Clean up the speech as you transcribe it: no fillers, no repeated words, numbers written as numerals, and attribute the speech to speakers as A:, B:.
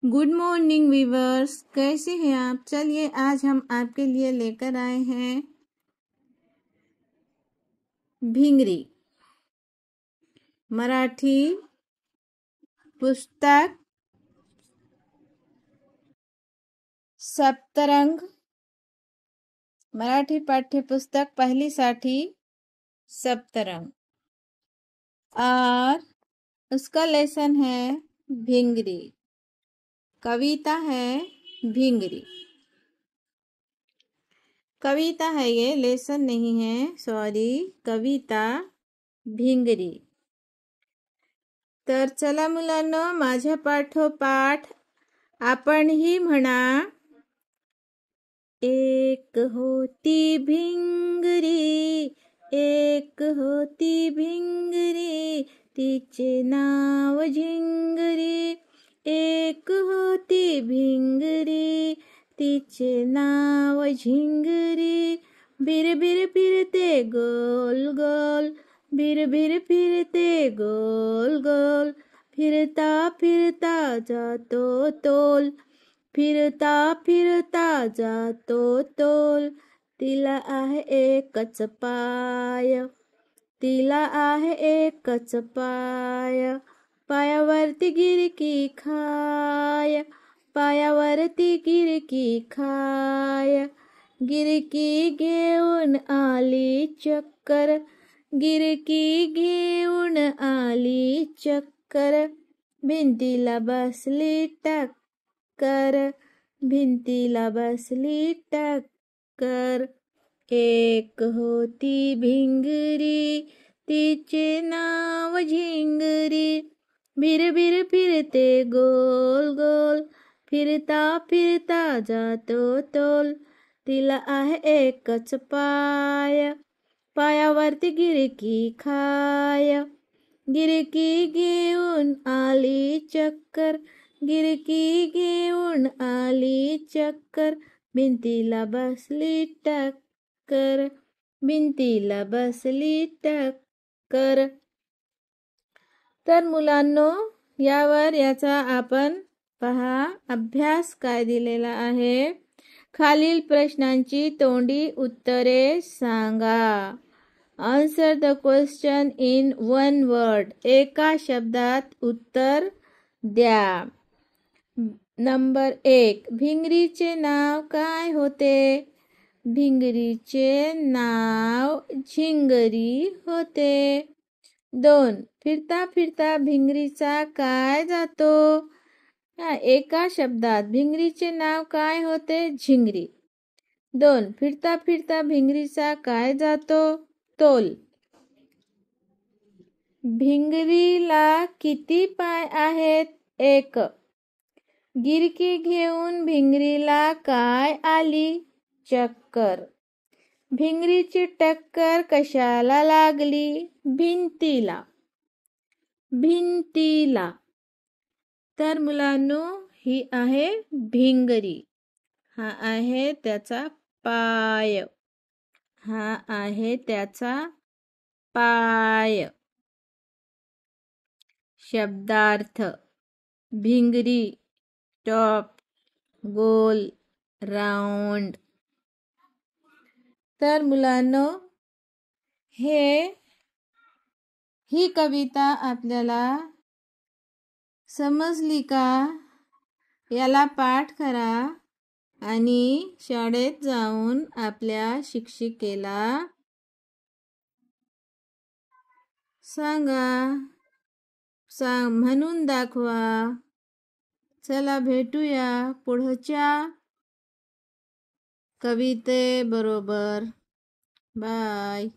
A: Good morning viewers, कैसे हैं आप। चलिए आज हम आपके लिए लेकर आए हैं भिंगरी मराठी पुस्तक सप्तरंग मराठी पाठ्यपुस्तक पहली साठी सप्तरंग और उसका लेसन है भिंगरी। कविता है भिंगरी। कविता है, ये लेसन नहीं है, सॉरी, कविता भिंगरी। तर चला मुलांनो, माझ्या पाठोपाठ आपणही म्हणा। एक होती भिंगरी, एक होती भिंगरी, तिचे नाव झिंगरी। एक होती भिंगरी, तिचे नाव झिंगरी। बिरबिर फिरते गोल गोल, बिरबिर फिरते गोल गोल, फिरता फिरता जातो तोल, फिरता फिरता जातो तोल। तिला आहे एकच पाय, तिला आहे एकच पाय, पायावरती गिरकी खाय, पायावरती गिरकी खाय। गिरकी घेऊन आली चक्कर, गिरकी घेऊन आली चक्कर। भिंतीला बसली टक्कर, भिंतीला बसली टक्कर। एक होती भिंगरी, तिचे नाव झिंगरी। बिरबिर फिरते गोल गोल, फिरता फिरता जातो तोल। तिला आहे एकच पाय, पायावरती गिरकी खाय, गिरकी घेऊन आली चक्कर, गिरकी घेऊन आली चक्कर। भिंतीला बसली टक्कर, भिंतीला बसली टक्कर। तर मुलांनो, याचा आपण पहा अभ्यास काय दिलेला आहे। खालील प्रश्नांची तोंडी उत्तरे सांगा। Answer the question in one word, एका शब्दात उत्तर द्या। नंबर 1, भिंगरीचे नाव काय होते। भिंगरीचे नाव झिंगरी होते। 2, फिरता फिरता भिंगरीचा काय जातो। एका शब्दात भिंगरीचे नाव काय होते, झिंगरी। 2, फिरता फिरता भिंगरीचा काय जातो, तोल। भिंगरीला किती पाय आहेत, 1। गिरकी घेऊन भिंगरीला काय आली, चक्कर। भिंगरीची टक्कर कशाला लागली, भिंतीला, भिंतीला। तर मुलांनो, ही आहे भिंगरी। हा आहे त्याचा पाय, हा आहे त्याचा पाय। शब्दार्थ, भिंगरी, टॉप, गोल, राऊंड। तर मुलांनो, ही कविता आपल्याला समजली का। याला पाठ करा आणि शाळेत जाऊन आपल्या शिक्षिकेला सांगा, म्हणून दाखवा। चला भेटूया पुढच्या कविते बरोबर। बाय।